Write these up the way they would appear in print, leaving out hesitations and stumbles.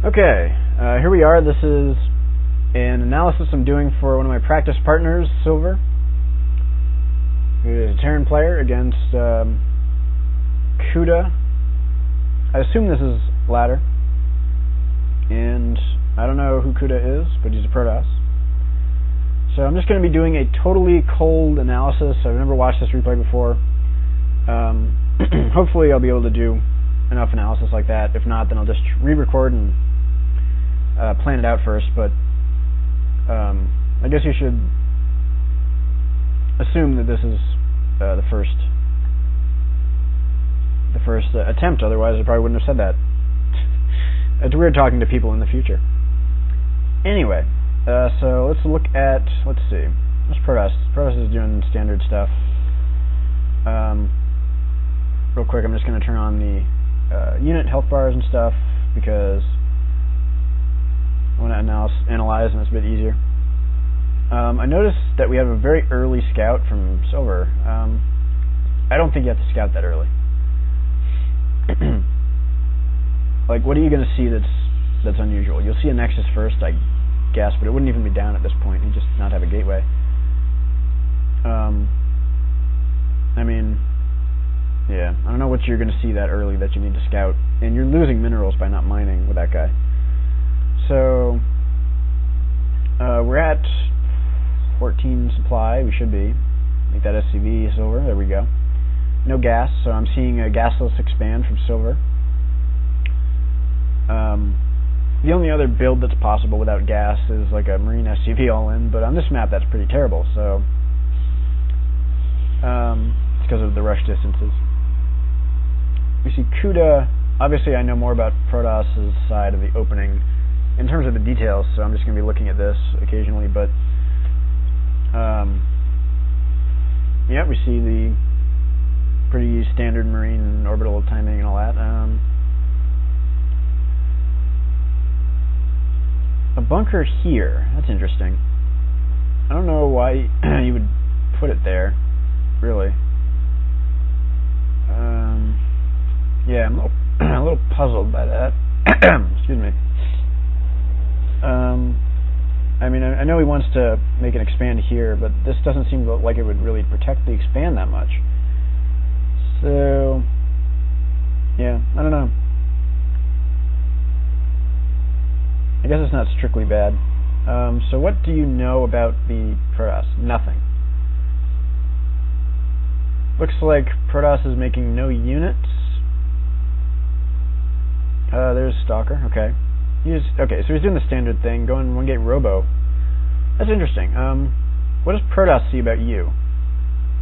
Okay, here we are. This is an analysis I'm doing for one of my practice partners, Silver, who is a Terran player against Kuda. I assume this is ladder, and I don't know who Kuda is, but he's a Protoss. So I'm just going to be doing a totally cold analysis. I've never watched this replay before. Hopefully I'll be able to do enough analysis like that. If not, then I'll just re-record and plan it out first. But I guess you should assume that this is the first attempt. Otherwise, I probably wouldn't have said that. It's weird talking to people in the future. Anyway, so let's look at, let's see, what's Protoss? Protoss is doing standard stuff. Real quick, I'm just going to turn on the unit health bars and stuff because I want to analyze and it's a bit easier. I noticed that we have a very early scout from Silver. I don't think you have to scout that early. Like, what are you going to see that's unusual? You'll see a Nexus first, I guess, but it wouldn't even be down at this point. You'd just not have a gateway. I mean, yeah, I don't know what you're going to see that early that you need to scout, and you're losing minerals by not mining with that guy. So we're at 14 supply. We should be. Make that SCV Silver. There we go. No gas, so I'm seeing a gasless expand from Silver. The only other build that's possible without gas is like a Marine SCV all-in, but on this map that's pretty terrible, so it's because of the rush distances. We see Kuda. Obviously I know more about Protoss' side of the opening in terms of the details, so I'm just going to be looking at this occasionally, but yeah, we see the pretty standard Marine orbital timing and all that. A bunker here. That's interesting. I don't know why you would put it there, really. Yeah, I'm a little puzzled by that. Excuse me. I mean, I know he wants to make an expand here, but this doesn't seem like it would really protect the expand that much. So, yeah, I don't know. I guess it's not strictly bad. So what do you know about the Protoss? Nothing. Looks like Protoss is making no units. There's Stalker, okay. Okay, so he's doing the standard thing, going one gate robo. That's interesting. What does Protoss see about you?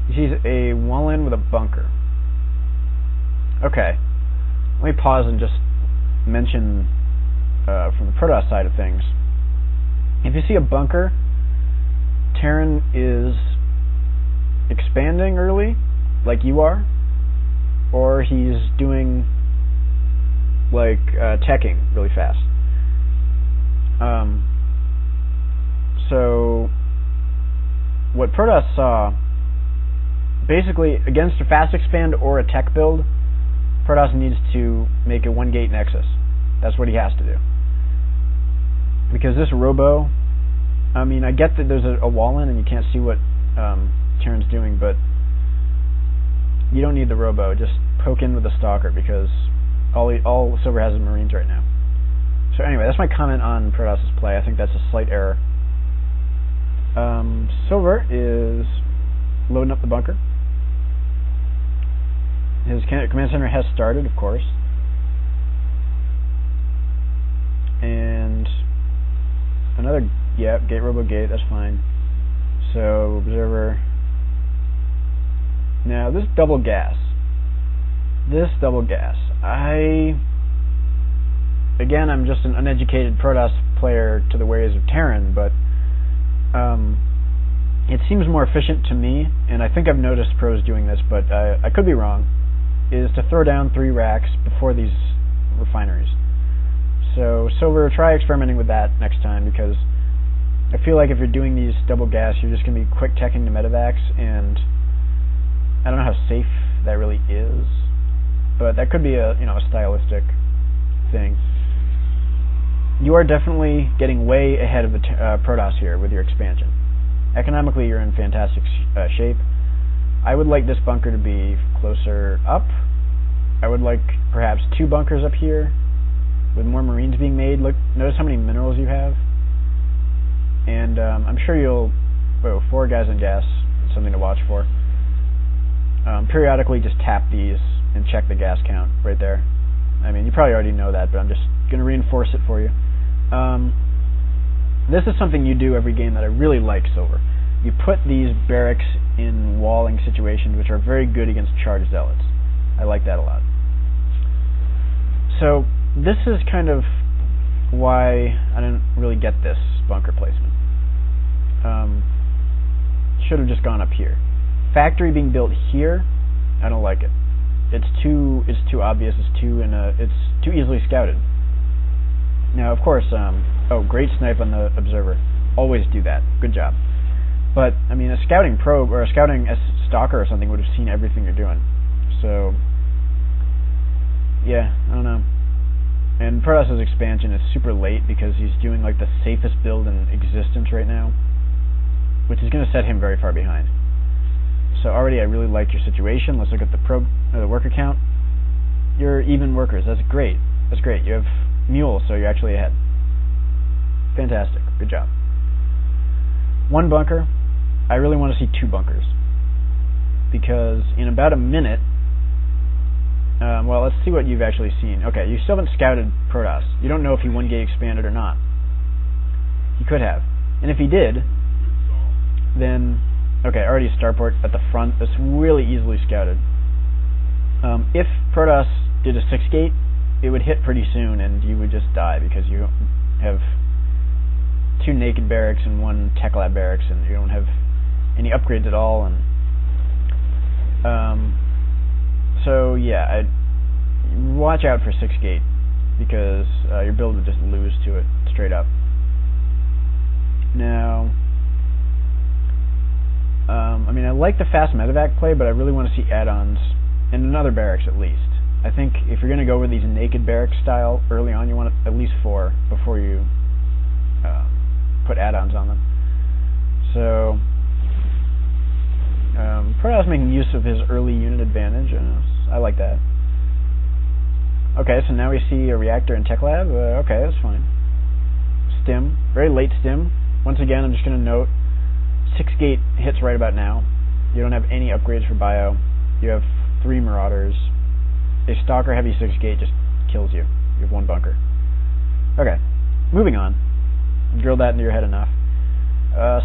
He sees a wall-in with a bunker. Okay. Let me pause and just mention from the Protoss side of things. If you see a bunker, Terran is expanding early, like you are, or he's doing like teching really fast. So what Protoss saw, basically against a fast expand or a tech build, Protoss needs to make a one gate nexus. That's what he has to do. Because this robo, I mean, I get that there's a wall in and you can't see what Terran's doing, but you don't need the robo. Just poke in with the Stalker because all Silver has is Marines right now. So anyway, that's my comment on Protoss' play. I think that's a slight error. Silver is loading up the bunker. His command center has started, of course. And another, yeah, gate robo gate, that's fine. So, observer. Now, this double gas. Again, I'm just an uneducated Protoss player to the ways of Terran, but it seems more efficient to me, and I think I've noticed pros doing this, but I could be wrong, is to throw down 3 racks before these refineries. So Silver, try experimenting with that next time, because I feel like if you're doing these double gas, you're just going to be quick teching the medevacs, and I don't know how safe that really is, but that could be a stylistic thing. you are definitely getting way ahead of the Protoss here with your expansion. Economically, you're in fantastic shape. I would like this bunker to be closer up. I would like perhaps 2 bunkers up here with more marines being made. Look, notice how many minerals you have. And I'm sure you'll... Whoa, 4 guys on gas. Something to watch for. Periodically just tap these and check the gas count right there. I mean, you probably already know that, but I'm just going to reinforce it for you. This is something you do every game that I really like, Silver. You put these barracks in walling situations which are very good against charged zealots. I like that a lot. So, this is kind of why I didn't really get this bunker placement. Should have just gone up here. Factory being built here, I don't like it. It's too obvious. It's too easily scouted. Now, of course, oh, great snipe on the observer. Always do that. Good job. But I mean, a scouting probe or a scouting stalker or something would have seen everything you're doing. So, yeah, I don't know. And Protoss's expansion is super late because he's doing like the safest build in existence right now, which is going to set him very far behind. So already I really like your situation. Let's look at the worker count. You're even workers. That's great. That's great. You have mules, so you're actually ahead. Fantastic. Good job. 1 bunker. I really want to see 2 bunkers. Because in about a minute... well, let's see what you've actually seen. Okay, you still haven't scouted Protoss. You don't know if he 1-gate expanded or not. He could have. And if he did, then... Okay, already a starport at the front. That's really easily scouted. If Protoss did a 6-gate, it would hit pretty soon, and you would just die because you have 2 naked barracks and 1 tech lab barracks, and you don't have any upgrades at all. And so yeah, I'd watch out for 6-gate because your build would just lose to it straight up. Now. I mean, I like the fast medevac play, but I really want to see add-ons in another barracks at least. I think if you're going to go with these naked barracks style early on, you want at least 4 before you put add-ons on them. So, Protoss making use of his early unit advantage. I like that. Okay, so now we see a reactor and tech lab. Okay, that's fine. Stim, very late stim. Once again, I'm just going to note 6-gate hits right about now. You don't have any upgrades for bio. You have 3 marauders. A stalker heavy 6-gate just kills you. You have 1 bunker. Okay, moving on. Drilled that into your head enough.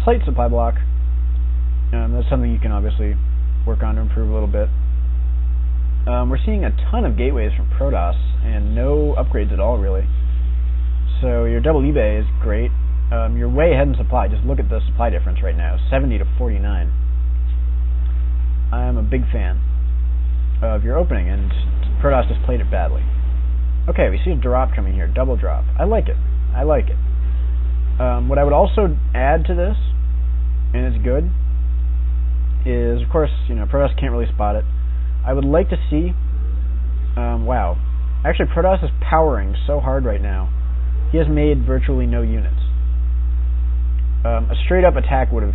Slight supply block. That's something you can obviously work on to improve a little bit. We're seeing a ton of gateways from Protoss and no upgrades at all, really. So your double eBay is great. You're way ahead in supply. Just look at the supply difference right now, 70 to 49. I'm a big fan of your opening, and Protoss just played it badly. Okay, we see a drop coming here, double drop. I like it. I like it. What I would also add to this, and it's good, is, of course, you know, Protoss can't really spot it. I would like to see, wow. Actually, Protoss is powering so hard right now. He has made virtually no units. A straight-up attack would have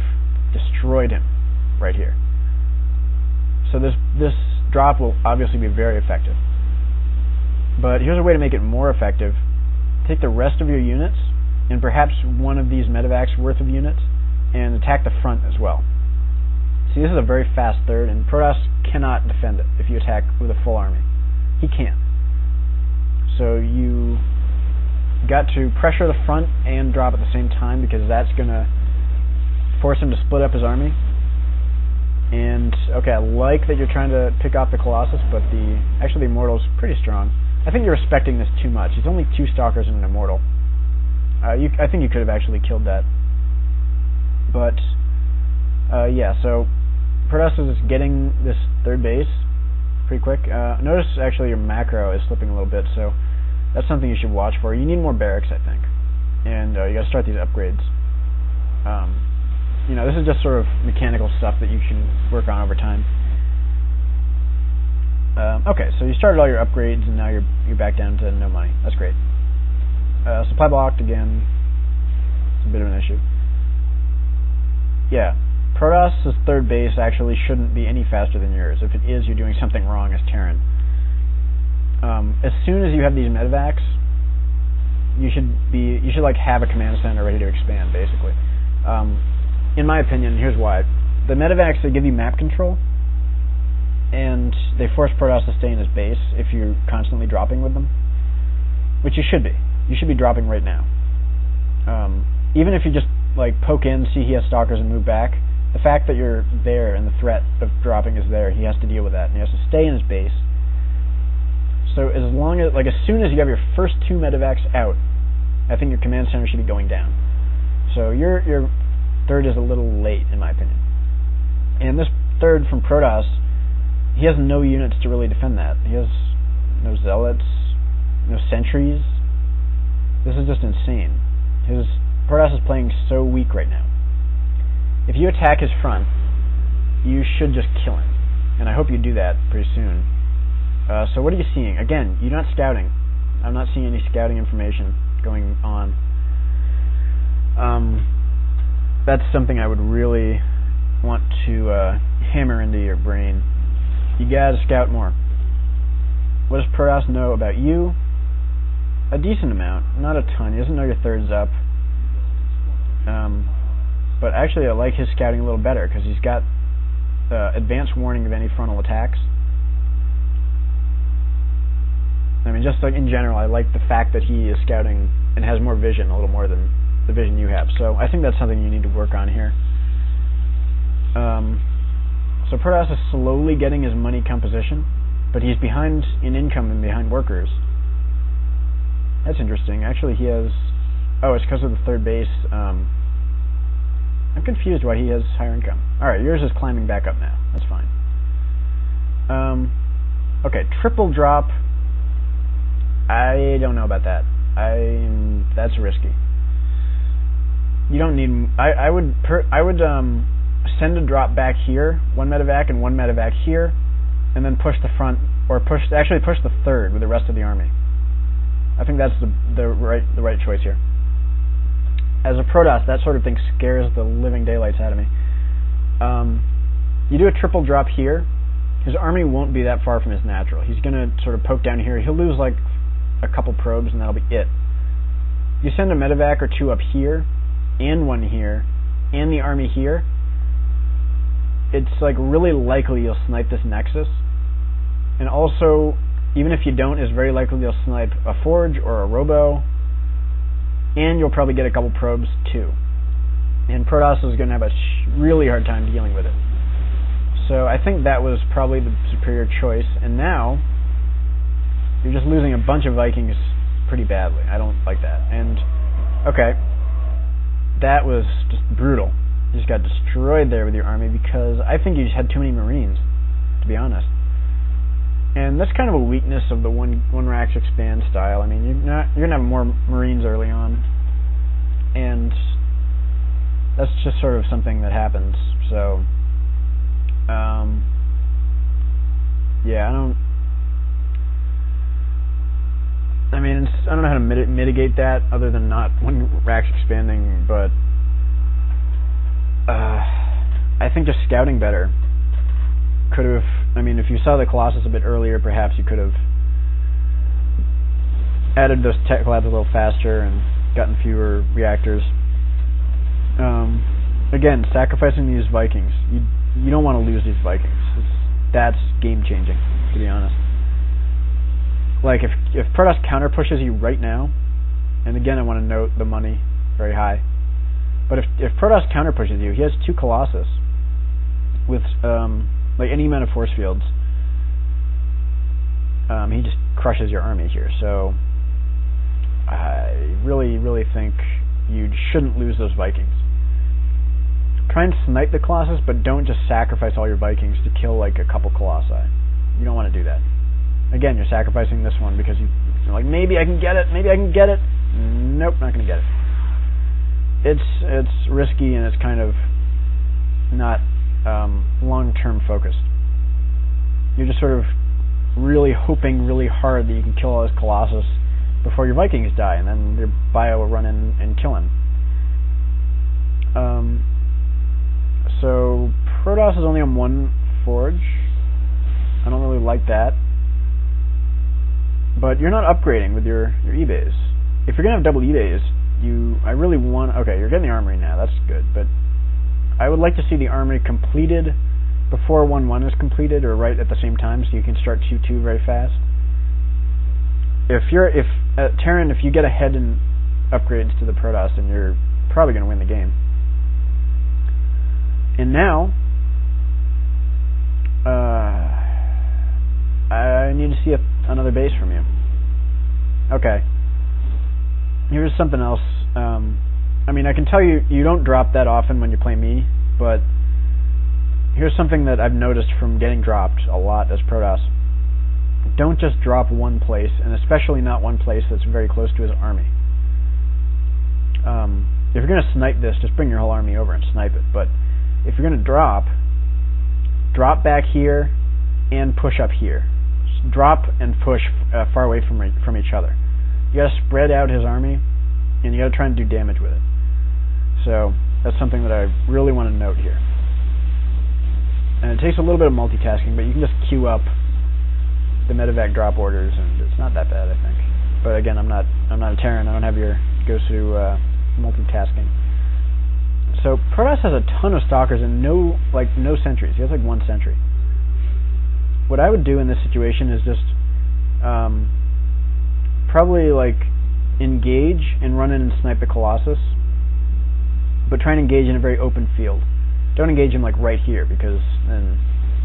destroyed him right here. So this drop will obviously be very effective. But here's a way to make it more effective. Take the rest of your units, and perhaps 1 of these medevacs worth of units, and attack the front as well. See, this is a very fast third, and Protoss cannot defend it if you attack with a full army. He can't. So you got to pressure the front and drop at the same time, because that's going to force him to split up his army. And, okay, I like that you're trying to pick off the Colossus, but actually the Immortal's pretty strong. I think you're respecting this too much. It's only 2 Stalkers and an Immortal. I think you could have actually killed that. But, yeah, so Protoss is getting this 3rd base pretty quick. Notice, actually, your macro is slipping a little bit, so that's something you should watch for. You need more barracks, I think. And you got to start these upgrades. You know, this is just sort of mechanical stuff that you can work on over time. Okay, so you started all your upgrades, and now you're back down to no money. That's great. Supply blocked again. It's a bit of an issue. Yeah, Protoss' third base actually shouldn't be any faster than yours. If it is, you're doing something wrong as Terran. As soon as you have these medevacs, you should like have a command center ready to expand, basically. In my opinion, here's why. The medevacs, they give you map control, and they force Protoss to stay in his base if you're constantly dropping with them, which you should be. You should be dropping right now. Even if you just like poke in, see he has stalkers and move back, the fact that you're there and the threat of dropping is there, he has to deal with that, and he has to stay in his base. So as soon as you have your first 2 medevacs out, I think your command center should be going down. So your third is a little late, in my opinion. And this third from Protoss, he has no units to really defend that. He has no zealots, no sentries. This is just insane. Protoss is playing so weak right now. If you attack his front, you should just kill him. And I hope you do that pretty soon. So what are you seeing? Again, you're not scouting. I'm not seeing any scouting information going on. That's something I would really want to hammer into your brain. You gotta scout more. What does Protoss know about you? A decent amount, not a ton. He doesn't know your third's up. But actually I like his scouting a little better, because he's got advanced warning of any frontal attacks. I mean, just like in general, I like the fact that he is scouting and has more vision, a little more than the vision you have. So I think that's something you need to work on here. So Protoss is slowly getting his money composition, but he's behind in income and behind workers. That's interesting. Actually, he has... Oh, it's because of the third base. I'm confused why he has higher income. Alright, yours is climbing back up now. That's fine. Okay, triple drop. I don't know about that. That's risky. You don't need... I would send a drop back here, 1 medevac and 1 medevac here, and then push the front, or push the third with the rest of the army. I think that's the right choice here. As a Protoss, that sort of thing scares the living daylights out of me. You do a triple drop here, his army won't be that far from his natural. He's going to sort of poke down here. He'll lose like a couple probes, and that'll be it. You send a medevac or 2 up here, and 1 here, and the army here, it's like really likely you'll snipe this nexus. And also, even if you don't, it's very likely you'll snipe a forge or a robo, and you'll probably get a couple probes too. And Protoss is going to have a really hard time dealing with it. So I think that was probably the superior choice. And now you're just losing a bunch of Vikings pretty badly. I don't like that. And okay, that was just brutal. You just got destroyed there with your army, because I think you just had too many Marines, to be honest. And that's kind of a weakness of the one racks expand style. I mean, you're gonna have more Marines early on, and that's just sort of something that happens. So, yeah, I don't know how to mitigate that other than not one racks expanding, but I think just scouting better could have... I mean, if you saw the Colossus a bit earlier, perhaps you could have added those tech labs a little faster and gotten fewer reactors. Again, sacrificing these Vikings. You don't want to lose these Vikings. That's game-changing, to be honest. Like, if Protoss counter-pushes you right now, and again, I want to note the money, very high, but if Protoss counter-pushes you, he has 2 Colossus with like any amount of force fields. He just crushes your army here. So I really, really think you shouldn't lose those Vikings. Try and snipe the Colossus, but don't just sacrifice all your Vikings to kill like a couple Colossi. You don't want to do that. Again, you're sacrificing this one because you're like, maybe I can get it, maybe I can get it. Nope, not going to get it. It's risky, and it's kind of not long-term focused. You're just sort of really hoping really hard that you can kill all this Colossus before your Vikings die, and then your bio will run in and kill him. So Protoss is only on one forge. I don't really like that. But you're not upgrading with your eBays. If you're gonna have double eBays, I really want. Okay, you're getting the armory now. That's good, but I would like to see the armory completed before 1-1 is completed, or right at the same time, so you can start 2-2 very fast. Terran, if you get ahead in upgrades to the Protoss, then you're probably going to win the game. And now, I need to see another base from you. Okay. Here's something else. I mean, I can tell you don't drop that often when you play me, but here's something that I've noticed from getting dropped a lot as Protoss. Don't just drop one place, and especially not one place that's very close to his army. If you're going to snipe this, just bring your whole army over and snipe it. But if you're going to drop back here and push up here. Just drop and push far away from each other. You got to spread out his army, and you got to try and do damage with it. So that's something that I really want to note here. And it takes a little bit of multitasking, but you can just queue up the medevac drop orders, and it's not that bad, I think. But again, I'm not a Terran. I don't have your go to multitasking. So Protoss has a ton of stalkers and no sentries. He has like one sentry. What I would do in this situation is just probably like engage and run in and snipe the Colossus, but try and engage in a very open field. Don't engage him like right here, because then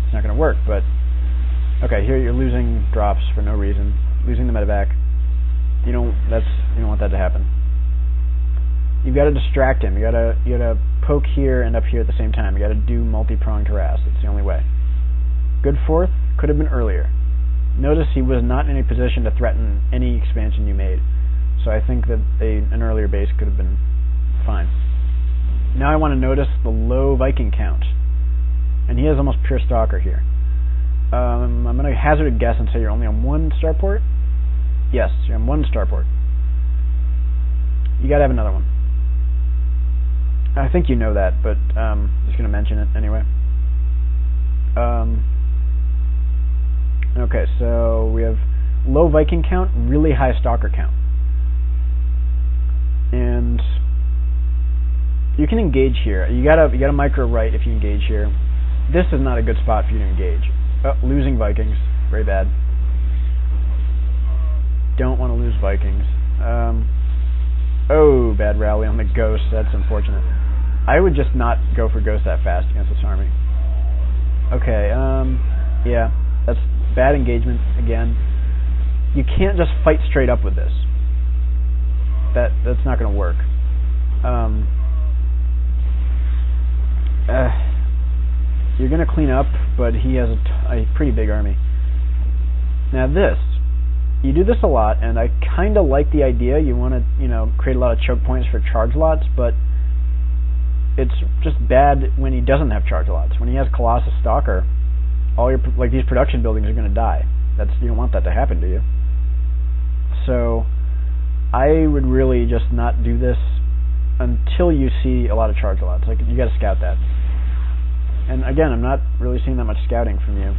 it's not going to work. But okay, here you're losing drops for no reason, losing the medevac. You don't want that to happen. You've got to distract him. You gotta poke here and up here at the same time. You got to do multi-pronged harass. It's the only way. Good fourth, could have been earlier. Notice he was not in a position to threaten any expansion you made. So I think that an earlier base could have been fine. Now I want to notice the low Viking count. And he has almost pure stalker here. I'm going to hazard a guess and say you're only on one starport. Yes, you're on one starport. You got to have another one. I think you know that, but I'm just going to mention it anyway. Okay, so we have low Viking count, really high stalker count. And you can engage here. You gotta micro right if you engage here. This is not a good spot for you to engage. Oh, losing Vikings, very bad. Don't want to lose Vikings. Oh, bad rally on the Ghost. That's unfortunate. I would just not go for Ghost that fast against this army. Okay, yeah, that's bad engagement again. You can't just fight straight up with this. That's not going to work. You're going to clean up, but he has a pretty big army. Now this, you do this a lot, and I kind of like the idea. You want to, create a lot of choke points for charge lots, but it's just bad when he doesn't have charge lots. When he has Colossus Stalker, all your these production buildings are going to die. You don't want that to happen, do you? So I would really just not do this until you see a lot of charge lots. Like, you got to scout that. And again, I'm not really seeing that much scouting from you.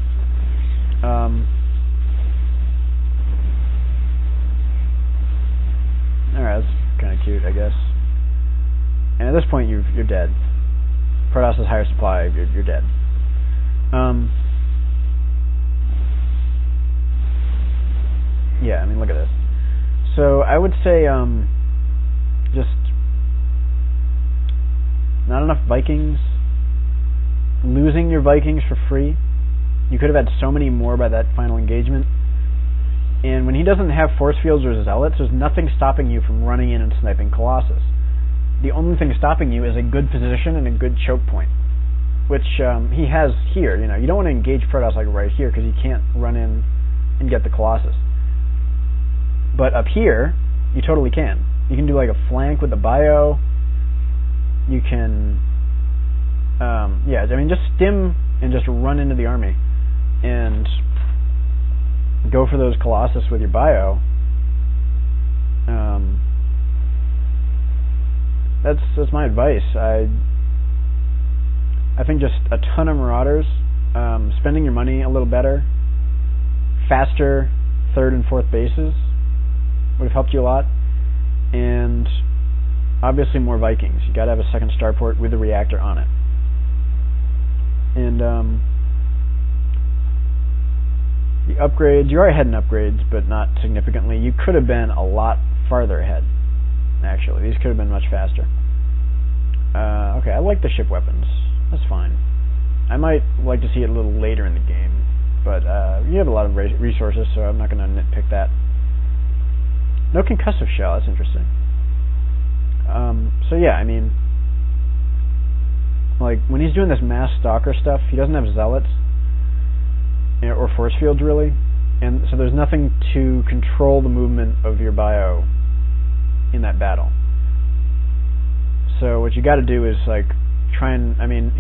Alright, that's kind of cute, I guess. And at this point, you're dead. Protoss has higher supply. You're dead. Yeah, I mean, look at this. So I would say just not enough Vikings. Losing your Vikings for free. You could have had so many more by that final engagement. And when he doesn't have force fields or zealots, there's nothing stopping you from running in and sniping Colossus. The only thing stopping you is a good position and a good choke point, which he has here. You don't want to engage Protoss like right here because he can't run in and get the Colossus. But up here, you totally can. You can do like a flank with the bio. You can, just stim and just run into the army and go for those Colossus with your bio. That's my advice. I think just a ton of Marauders, spending your money a little better, faster third and fourth bases would have helped you a lot, and obviously more Vikings. You gotta have a second starport with a reactor on it. And the upgrades, you're ahead in upgrades, but not significantly. You could have been a lot farther ahead, actually. These could have been much faster. Okay, I like the ship weapons. That's fine. I might like to see it a little later in the game, but you have a lot of resources, so I'm not going to nitpick that. No concussive shell, that's interesting. So yeah, I mean, like, when he's doing this mass stalker stuff, he doesn't have zealots, or force fields, really, and so there's nothing to control the movement of your bio in that battle. So what you got to do is, like, try and, I mean,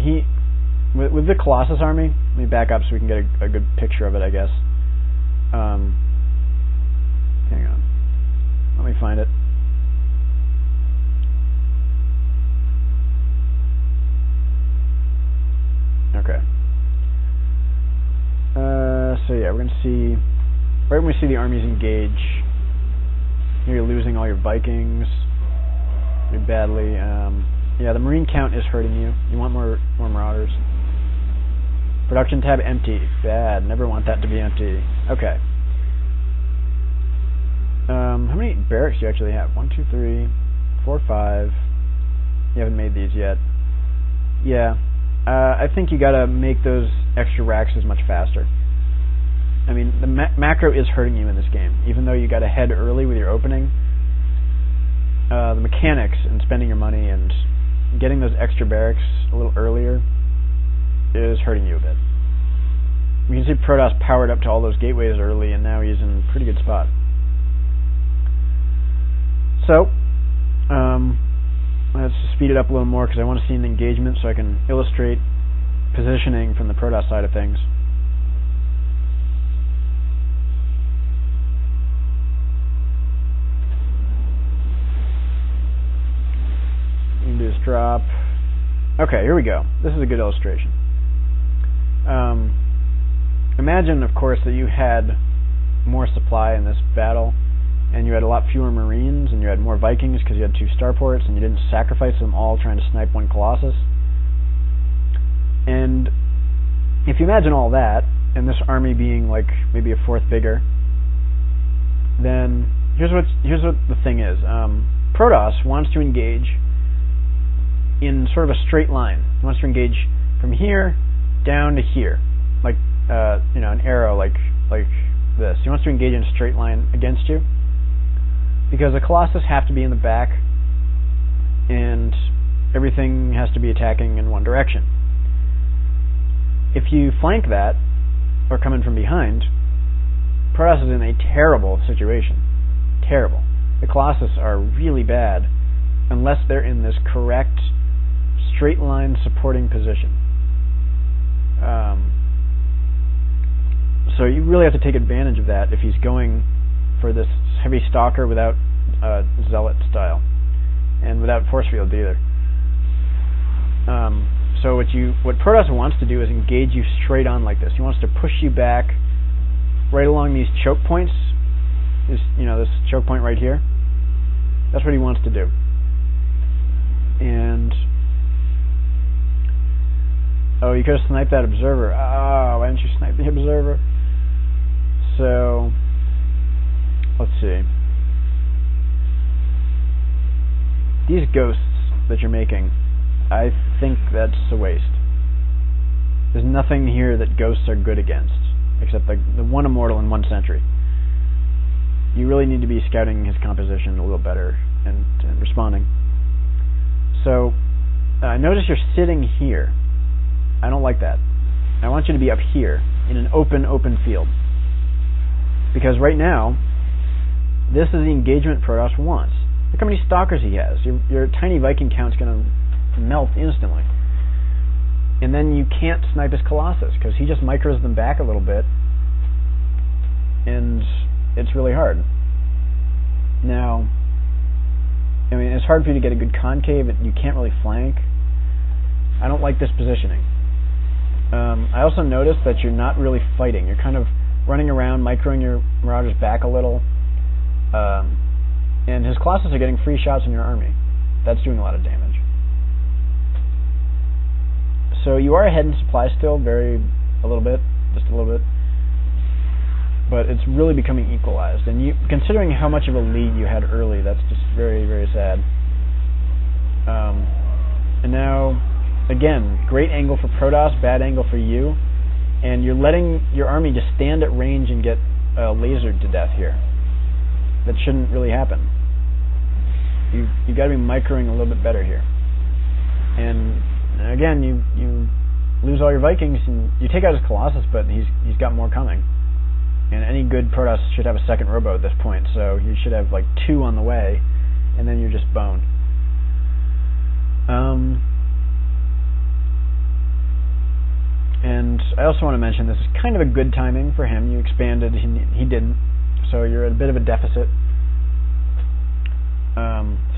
with the Colossus army, let me back up so we can get a good picture of it, I guess. Hang on. Let me find it. Okay. So yeah, we're going to see, right when we see the armies engage, here you're losing all your Vikings pretty badly. Yeah, the Marine count is hurting you. You want more Marauders. Production tab empty. Bad. Never want that to be empty. Okay. How many barracks do you actually have? 1, 2, 3, 4, 5. You haven't made these yet. Yeah. I think you gotta make those extra racks much faster. I mean, the macro is hurting you in this game. Even though you got ahead early with your opening, the mechanics and spending your money and getting those extra barracks a little earlier is hurting you a bit. We can see Protoss powered up to all those gateways early, and now he's in a pretty good spot. So, let's speed it up a little more because I want to see an engagement so I can illustrate positioning from the Protoss side of things. You can do this drop. Okay, here we go. This is a good illustration. Imagine, of course, that you had more supply in this battle, and you had a lot fewer Marines, and you had more Vikings because you had 2 starports, and you didn't sacrifice them all trying to snipe one Colossus. And if you imagine all that, and this army being like maybe a fourth bigger, then here's what the thing is. Protoss wants to engage in sort of a straight line. He wants to engage from here down to here, like an arrow, like this. He wants to engage in a straight line against you, because the Colossus have to be in the back, and everything has to be attacking in one direction. If you flank that, or come in from behind, Protoss is in a terrible situation. Terrible. The Colossus are really bad unless they're in this correct straight line supporting position. So you really have to take advantage of that if he's going for this heavy stalker without zealot style, and without force field either. So what Protoss wants to do is engage you straight on like this. He wants to push you back right along these choke points. This choke point right here. That's what he wants to do. And oh, you could have sniped that observer. Oh, why didn't you snipe the observer? So let's see. These ghosts that you're making, I think that's a waste. There's nothing here that ghosts are good against, except the one immortal in 1 century. You really need to be scouting his composition a little better and responding. So, notice you're sitting here. I don't like that. I want you to be up here, in an open field. Because right now, this is the engagement Protoss wants. Look how many stalkers he has. Your tiny Viking count's going to melt instantly. And then you can't snipe his Colossus, because he just micros them back a little bit, and it's really hard. Now, I mean, it's hard for you to get a good concave. You can't really flank. I don't like this positioning. I also noticed that you're not really fighting. You're kind of running around, microing your Marauders back a little. And his Colossus are getting free shots in your army. That's doing a lot of damage. So you are ahead in supply still, a little bit, just a little bit. But it's really becoming equalized. And considering how much of a lead you had early, that's just very, very sad. And now, again, great angle for Protoss, bad angle for you. And you're letting your army just stand at range and get lasered to death here. That shouldn't really happen. You've got to be microing a little bit better here. And again, you lose all your Vikings, and you take out his Colossus, but he's got more coming. And any good Protoss should have a second robo at this point, so you should have like 2 on the way, and then you're just boned. And I also want to mention this is kind of a good timing for him. You expanded, he didn't, so you're at a bit of a deficit.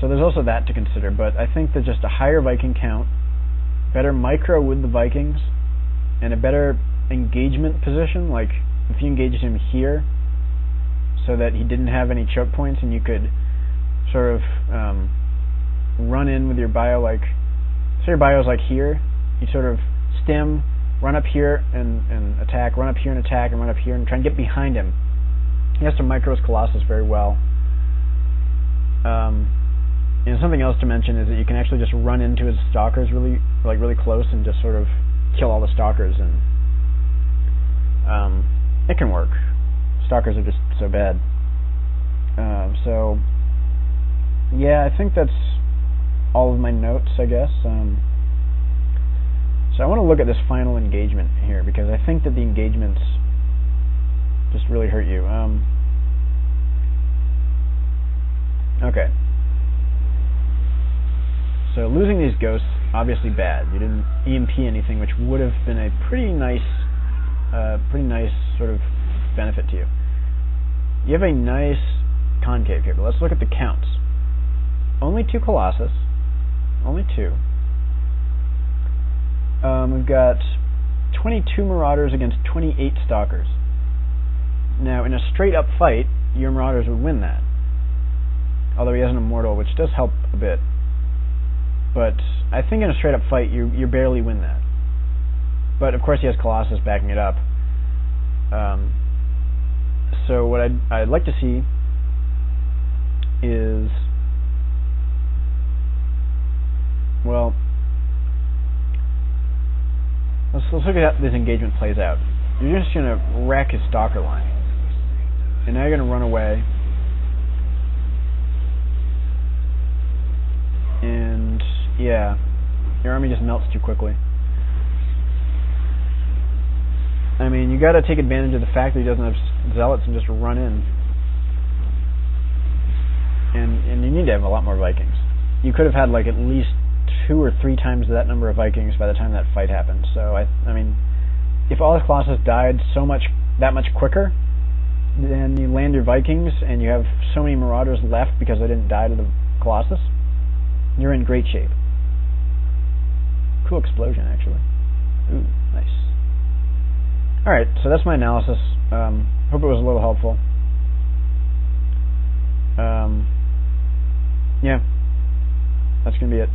So there's also that to consider, but I think that just a higher Viking count, better micro with the Vikings, and a better engagement position, like if you engaged him here so that he didn't have any choke points and you could sort of run in with your bio, like, so your bio's like here, you sort of stem, run up here and attack, run up here and attack, and run up here and try and get behind him. He has to micro his Colossus very well. And something else to mention is that you can actually just run into his stalkers really close and just sort of kill all the stalkers, and it can work. Stalkers are just so bad. So yeah, I think that's all of my notes, I guess. So I want to look at this final engagement here, because I think that the engagements just really hurt you. Okay. So losing these ghosts, obviously bad. You didn't EMP anything, which would have been a pretty nice sort of benefit to you. You have a nice concave here, but let's look at the counts. Only 2 Colossus. Only 2. We've got 22 Marauders against 28 Stalkers. Now, in a straight-up fight, your Marauders would win that. Although he has an Immortal, which does help a bit. But I think in a straight-up fight, you barely win that. But, of course, he has Colossus backing it up. So what I'd like to see is, well, let's look at how this engagement plays out. You're just going to wreck his Stalker line. And now you're going to run away. And yeah, your army just melts too quickly. I mean, you got to take advantage of the fact that he doesn't have zealots and just run in. And you need to have a lot more Vikings. You could have had like at least 2 or 3 times that number of Vikings by the time that fight happened. So I mean, if all his Colossus died that much quicker, then you land your Vikings and you have so many Marauders left because they didn't die to the Colossus, you're in great shape. Cool explosion, actually. Ooh, nice. Alright, so that's my analysis. Hope it was a little helpful. Yeah, that's going to be it.